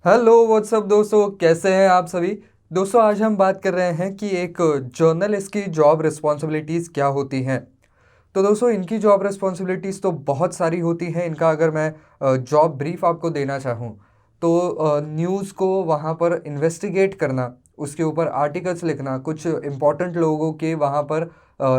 Hello what's up दोस्तों, कैसे हैं आप सभी। दोस्तों आज हम बात कर रहे हैं कि एक जर्नलिस्ट की जॉब रिस्पॉन्सिबिलिटीज़ क्या होती हैं। तो दोस्तों इनकी जॉब रिस्पॉन्सिबिलिटीज़ तो बहुत सारी होती हैं। इनका अगर मैं जॉब ब्रीफ आपको देना चाहूँ तो न्यूज़ को वहाँ पर इन्वेस्टिगेट करना, उसके ऊपर आर्टिकल्स लिखना, कुछ इम्पॉर्टेंट लोगों के वहाँ पर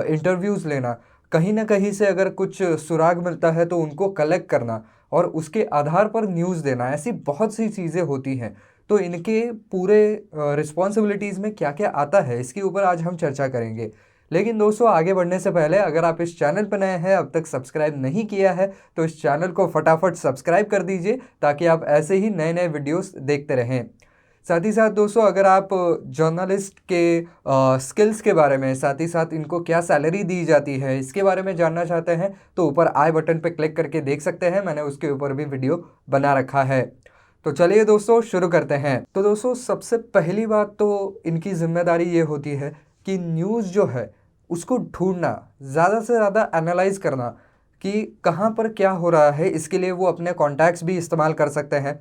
इंटरव्यूज़ लेना, कहीं ना कहीं से अगर कुछ सुराग मिलता है तो उनको कलेक्ट करना और उसके आधार पर न्यूज़ देना, ऐसी बहुत सी चीज़ें होती हैं। तो इनके पूरे रिस्पॉन्सिबिलिटीज़ में क्या क्या आता है, इसके ऊपर आज हम चर्चा करेंगे। लेकिन दोस्तों आगे बढ़ने से पहले अगर आप इस चैनल पर नए हैं, अब तक सब्सक्राइब नहीं किया है, तो इस चैनल को फटाफट सब्सक्राइब कर दीजिए ताकि आप ऐसे ही नए नए वीडियोस देखते रहें। साथ ही साथ दोस्तों अगर आप जर्नलिस्ट के स्किल्स के बारे में, साथ ही साथ इनको क्या सैलरी दी जाती है, इसके बारे में जानना चाहते हैं तो ऊपर आई बटन पर क्लिक करके देख सकते हैं। मैंने उसके ऊपर भी वीडियो बना रखा है। तो चलिए दोस्तों शुरू करते हैं। तो दोस्तों सबसे पहली बात तो इनकी जिम्मेदारी ये होती है कि न्यूज़ जो है उसको ढूंढना, ज़्यादा से ज़्यादा एनालाइज करना कि कहाँ पर क्या हो रहा है। इसके लिए वो अपने कॉन्टैक्ट्स भी इस्तेमाल कर सकते हैं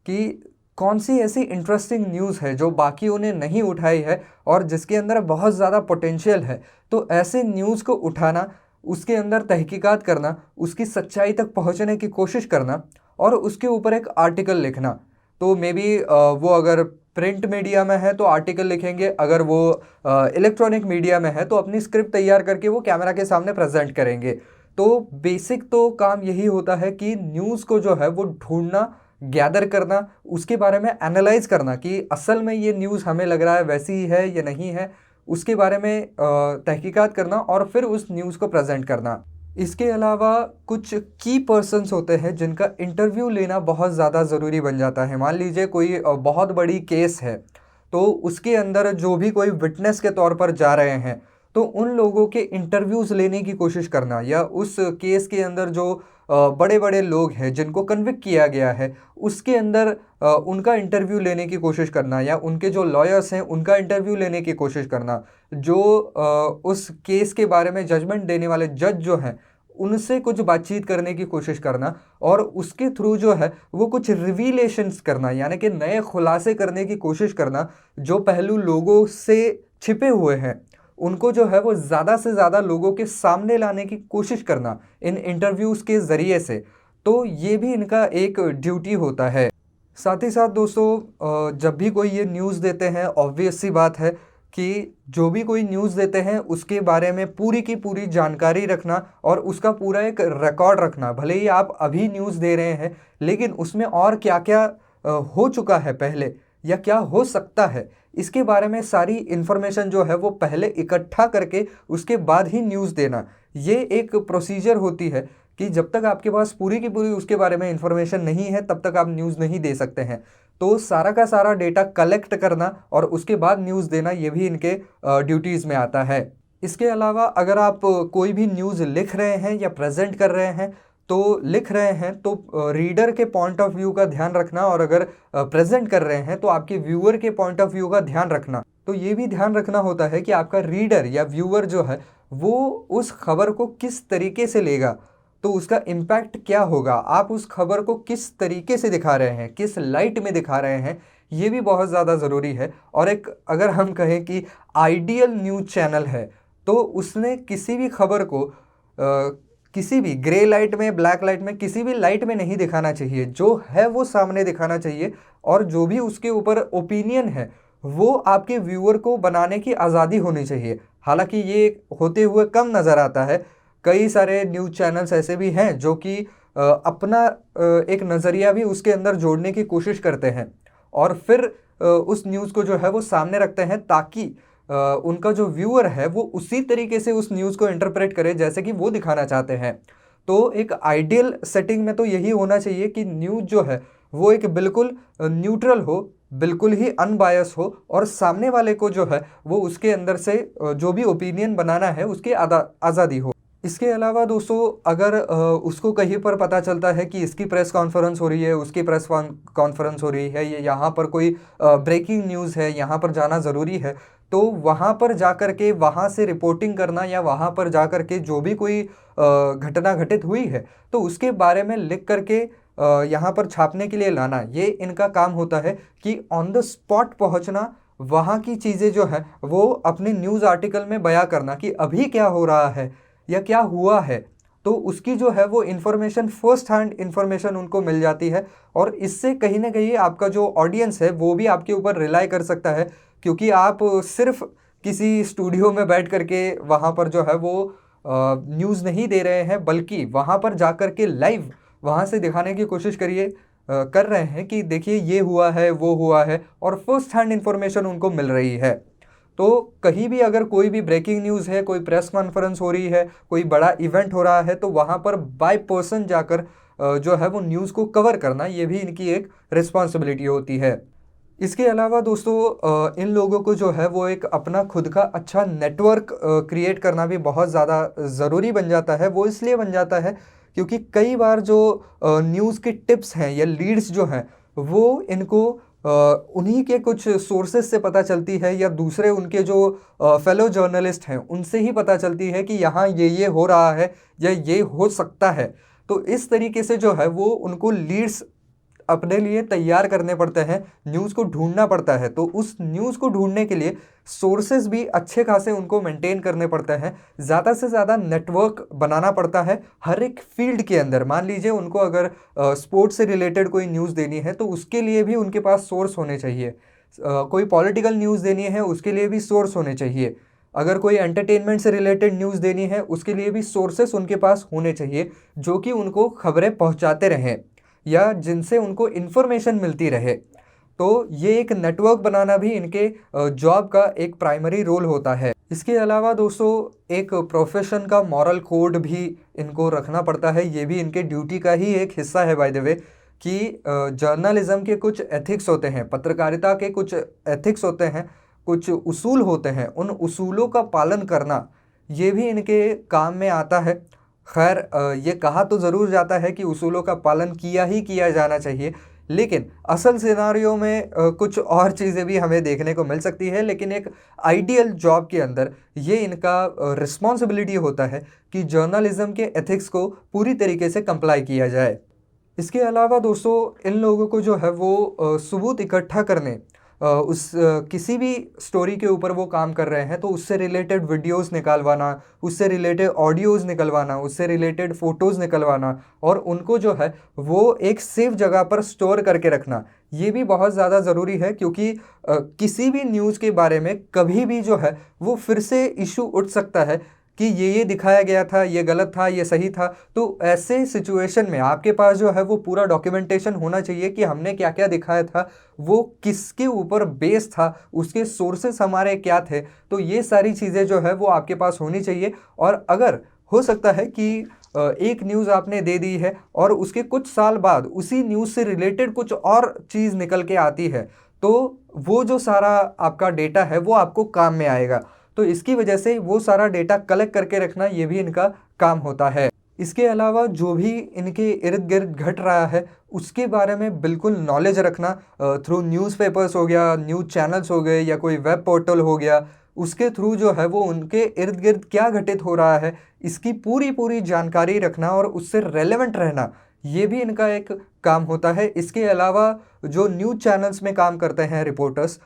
कि कौन सी ऐसी इंटरेस्टिंग न्यूज़ है जो बाकियों ने नहीं उठाई है और जिसके अंदर बहुत ज़्यादा पोटेंशियल है। तो ऐसे न्यूज़ को उठाना, उसके अंदर तहकीकात करना, उसकी सच्चाई तक पहुंचने की कोशिश करना और उसके ऊपर एक आर्टिकल लिखना। तो मे बी वो अगर प्रिंट मीडिया में है तो आर्टिकल लिखेंगे, अगर वो इलेक्ट्रॉनिक मीडिया में है तो अपनी स्क्रिप्ट तैयार करके वो कैमरा के सामने प्रेजेंट करेंगे। तो बेसिक तो काम यही होता है कि न्यूज़ को जो है वो ढूंढना, गैदर करना, उसके बारे में एनालाइज करना कि असल में ये न्यूज़ हमें लग रहा है वैसी ही है या नहीं है, उसके बारे में तहकीकात करना और फिर उस न्यूज़ को प्रेजेंट करना। इसके अलावा कुछ की पर्सन्स होते हैं जिनका इंटरव्यू लेना बहुत ज़्यादा ज़रूरी बन जाता है। मान लीजिए कोई बहुत बड़ी केस है, तो उसके अंदर जो भी कोई विटनेस के तौर पर जा रहे हैं तो उन लोगों के इंटरव्यूज़ लेने की कोशिश करना, या उस केस के अंदर जो बड़े बड़े लोग हैं जिनको कन्विक्ट किया गया है उसके अंदर उनका इंटरव्यू लेने की कोशिश करना, या उनके जो लॉयर्स हैं उनका इंटरव्यू लेने की कोशिश करना, जो उस केस के बारे में जजमेंट देने वाले जज जो हैं उनसे कुछ बातचीत करने की कोशिश करना और उसके थ्रू जो है वो कुछ रिवीलेशंस करना, यानी कि नए खुलासे करने की कोशिश करना। जो पहलू लोगों से छिपे हुए हैं उनको जो है वो ज़्यादा से ज़्यादा लोगों के सामने लाने की कोशिश करना इन इंटरव्यूज़ के ज़रिए से। तो ये भी इनका एक ड्यूटी होता है। साथ ही साथ दोस्तों जब भी कोई ये न्यूज़ देते हैं, ऑब्वियस सी बात है कि जो भी कोई न्यूज़ देते हैं उसके बारे में पूरी की पूरी जानकारी रखना और उसका पूरा एक रिकॉर्ड रखना। भले ही आप अभी न्यूज़ दे रहे हैं लेकिन उसमें और क्या क्या हो चुका है पहले या क्या हो सकता है, इसके बारे में सारी इन्फॉर्मेशन जो है वो पहले इकट्ठा करके उसके बाद ही न्यूज़ देना। ये एक प्रोसीजर होती है कि जब तक आपके पास पूरी की पूरी उसके बारे में इंफॉर्मेशन नहीं है तब तक आप न्यूज़ नहीं दे सकते हैं। तो सारा का सारा डेटा कलेक्ट करना और उसके बाद न्यूज़ देना, ये भी इनके ड्यूटीज़ में आता है। इसके अलावा अगर आप कोई भी न्यूज़ लिख रहे हैं या प्रेजेंट कर रहे हैं, तो लिख रहे हैं तो रीडर के पॉइंट ऑफ व्यू का ध्यान रखना, और अगर प्रेजेंट कर रहे हैं तो आपके व्यूअर के पॉइंट ऑफ व्यू का ध्यान रखना। तो ये भी ध्यान रखना होता है कि आपका रीडर या व्यूअर जो है वो उस खबर को किस तरीके से लेगा, तो उसका इम्पैक्ट क्या होगा, आप उस खबर को किस तरीके से दिखा रहे हैं, किस लाइट में दिखा रहे हैं, ये भी बहुत ज़्यादा ज़रूरी है। और एक अगर हम कहें कि आइडियल न्यूज़ चैनल है तो उसने किसी भी खबर को किसी भी ग्रे लाइट में, ब्लैक लाइट में, किसी भी लाइट में नहीं दिखाना चाहिए। जो है वो सामने दिखाना चाहिए और जो भी उसके ऊपर ओपिनियन है वो आपके व्यूअर को बनाने की आज़ादी होनी चाहिए। हालांकि ये होते हुए कम नज़र आता है। कई सारे न्यूज़ चैनल्स ऐसे भी हैं जो कि अपना एक नज़रिया भी उसके अंदर जोड़ने की कोशिश करते हैं और फिर उस न्यूज़ को जो है वो सामने रखते हैं ताकि उनका जो व्यूअर है वो उसी तरीके से उस न्यूज़ को इंटरप्रेट करे जैसे कि वो दिखाना चाहते हैं। तो एक आइडियल सेटिंग में तो यही होना चाहिए कि न्यूज़ जो है वो एक बिल्कुल न्यूट्रल हो, बिल्कुल ही अनबायस हो और सामने वाले को जो है वो उसके अंदर से जो भी ओपिनियन बनाना है उसकी आज़ादी हो। इसके अलावा दोस्तों अगर उसको कहीं पर पता चलता है कि इसकी प्रेस कॉन्फ्रेंस हो रही है, उसकी प्रेस कॉन्फ्रेंस हो रही है, ये यहाँ पर कोई ब्रेकिंग न्यूज़ है, यहाँ पर जाना ज़रूरी है, तो वहाँ पर जा कर के वहाँ से रिपोर्टिंग करना, या वहाँ पर जा कर के जो भी कोई घटना घटित हुई है तो उसके बारे में लिख करके यहाँ पर छापने के लिए लाना, ये इनका काम होता है कि ऑन द स्पॉट पहुँचना, वहाँ की चीज़ें जो है वो अपने न्यूज़ आर्टिकल में बयां करना कि अभी क्या हो रहा है या क्या हुआ है। तो उसकी जो है वो इन्फॉर्मेशन, फर्स्ट हैंड इन्फॉर्मेशन उनको मिल जाती है, और इससे कहीं ना कहीं आपका जो ऑडियंस है वो भी आपके ऊपर रिलाई कर सकता है, क्योंकि आप सिर्फ किसी स्टूडियो में बैठ करके वहाँ पर जो है वो न्यूज़ नहीं दे रहे हैं, बल्कि वहाँ पर जा कर के लाइव वहाँ से दिखाने की कोशिश कर रहे हैं कि देखिए ये हुआ है, वो हुआ है, और फर्स्ट हैंड इन्फॉर्मेशन उनको मिल रही है। तो कहीं भी अगर कोई भी ब्रेकिंग न्यूज़ है, कोई प्रेस कॉन्फ्रेंस हो रही है, कोई बड़ा इवेंट हो रहा है, तो वहाँ पर बाय पर्सन जाकर जो है वो न्यूज़ को कवर करना, ये भी इनकी एक रिस्पॉन्सिबिलिटी होती है। इसके अलावा दोस्तों इन लोगों को जो है वो एक अपना खुद का अच्छा नेटवर्क क्रिएट करना भी बहुत ज़्यादा ज़रूरी बन जाता है। वो इसलिए बन जाता है क्योंकि कई बार जो न्यूज़ के टिप्स हैं या लीड्स जो हैं वो इनको उन्हीं के कुछ सोर्सेज से पता चलती है, या दूसरे उनके जो फेलो जर्नलिस्ट हैं उनसे ही पता चलती है कि यहाँ ये हो रहा है या ये हो सकता है। तो इस तरीके से जो है वो उनको लीड्स अपने लिए तैयार करने पड़ते हैं, न्यूज़ को ढूंढना पड़ता है। तो उस न्यूज़ को ढूंढने के लिए सोर्सेज भी अच्छे खासे उनको मेंटेन करने पड़ते हैं, ज़्यादा से ज़्यादा नेटवर्क बनाना पड़ता है हर एक फील्ड के अंदर। मान लीजिए उनको अगर स्पोर्ट्स से रिलेटेड कोई न्यूज़ देनी है तो उसके लिए भी उनके पास सोर्स होने चाहिए। कोई पॉलिटिकल न्यूज़ देनी है उसके लिए भी सोर्स होने चाहिए। अगर कोई एंटरटेनमेंट से रिलेटेड न्यूज़ देनी है उसके लिए भी सोर्सेस उनके पास होने चाहिए, जो कि उनको खबरें पहुंचाते रहें या जिनसे उनको इन्फॉर्मेशन मिलती रहे। तो ये एक नेटवर्क बनाना भी इनके जॉब का एक प्राइमरी रोल होता है। इसके अलावा दोस्तों एक प्रोफेशन का मॉरल कोड भी इनको रखना पड़ता है, ये भी इनके ड्यूटी का ही एक हिस्सा है बाय द वे, कि जर्नलिज्म के कुछ एथिक्स होते हैं, पत्रकारिता के कुछ एथिक्स होते हैं, कुछ उसूल होते हैं, उन उसूलों का पालन करना ये भी इनके काम में आता है। खैर ये कहा तो ज़रूर जाता है कि उसूलों का पालन किया ही किया जाना चाहिए, लेकिन असल सिनारियों में कुछ और चीज़ें भी हमें देखने को मिल सकती है। लेकिन एक आइडियल जॉब के अंदर ये इनका रिस्पॉन्सिबिलिटी होता है कि जर्नलिज्म के एथिक्स को पूरी तरीके से कंप्लाई किया जाए। इसके अलावा दोस्तों इन लोगों को जो है वो सबूत इकट्ठा करने, किसी भी स्टोरी के ऊपर वो काम कर रहे हैं तो उससे रिलेटेड वीडियोस निकालवाना, उससे रिलेटेड ऑडियोज़ निकलवाना, उससे रिलेटेड फ़ोटोज़ निकलवाना, और उनको जो है वो एक सेफ जगह पर स्टोर करके रखना, ये भी बहुत ज़्यादा ज़रूरी है। क्योंकि किसी भी न्यूज़ के बारे में कभी भी जो है वो फिर से इशू उठ सकता है कि ये दिखाया गया था, ये गलत था, ये सही था। तो ऐसे सिचुएशन में आपके पास जो है वो पूरा डॉक्यूमेंटेशन होना चाहिए कि हमने क्या क्या दिखाया था, वो किसके ऊपर बेस था, उसके सोर्सेस हमारे क्या थे। तो ये सारी चीज़ें जो है वो आपके पास होनी चाहिए। और अगर हो सकता है कि एक न्यूज़ आपने दे दी है और उसके कुछ साल बाद उसी न्यूज़ से रिलेटेड कुछ और चीज़ निकल के आती है, तो वो जो सारा आपका डेटा है वो आपको काम में आएगा। तो इसकी वजह से वो सारा डेटा कलेक्ट करके रखना ये भी इनका काम होता है। इसके अलावा जो भी इनके इर्द गिर्द घट रहा है उसके बारे में बिल्कुल नॉलेज रखना, थ्रू न्यूज़पेपर्स हो गया, न्यूज़ चैनल्स हो गए, या कोई वेब पोर्टल हो गया, उसके थ्रू जो है वो उनके इर्द गिर्द क्या घटित हो रहा है इसकी पूरी पूरी जानकारी रखना और उससे रेलेवेंट रहना, ये भी इनका एक काम होता है। इसके अलावा जो न्यूज़ चैनल्स में काम करते हैं रिपोर्टर्स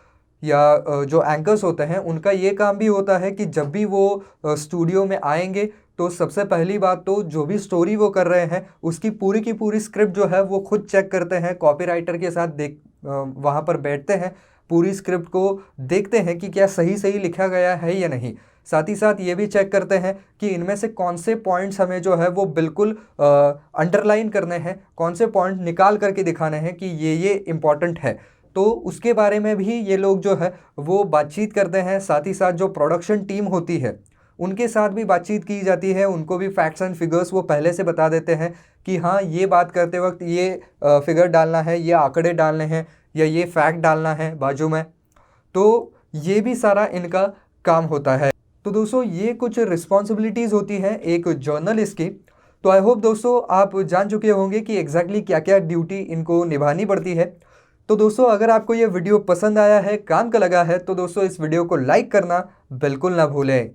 या जो एंकर्स होते हैं, उनका ये काम भी होता है कि जब भी वो स्टूडियो में आएंगे तो सबसे पहली बात तो जो भी स्टोरी वो कर रहे हैं उसकी पूरी की पूरी स्क्रिप्ट जो है वो खुद चेक करते हैं, कॉपीराइटर के साथ वहाँ पर बैठते हैं, पूरी स्क्रिप्ट को देखते हैं कि क्या सही सही लिखा गया है या नहीं। साथ ही साथ ये भी चेक करते हैं कि इनमें से कौन से पॉइंट्स हमें जो है वो बिल्कुल अंडरलाइन करने हैं, कौन से पॉइंट निकाल करके दिखाने हैं कि ये इम्पॉर्टेंट है। तो उसके बारे में भी ये लोग जो है वो बातचीत करते हैं। साथ ही साथ जो प्रोडक्शन टीम होती है उनके साथ भी बातचीत की जाती है, उनको भी फैक्ट्स एंड फिगर्स वो पहले से बता देते हैं कि हाँ ये बात करते वक्त ये फिगर डालना है, ये आंकड़े डालने हैं, या ये फैक्ट डालना है बाजू में। तो ये भी सारा इनका काम होता है। तो दोस्तों ये कुछ रिस्पॉन्सिबिलिटीज़ होती हैं एक जर्नलिस्ट की। तो आई होप दोस्तों आप जान चुके होंगे कि एग्जैक्टली क्या क्या ड्यूटी इनको निभानी पड़ती है। तो दोस्तों अगर आपको ये वीडियो पसंद आया है, काम का लगा है, तो दोस्तों इस वीडियो को लाइक करना बिल्कुल ना भूलें।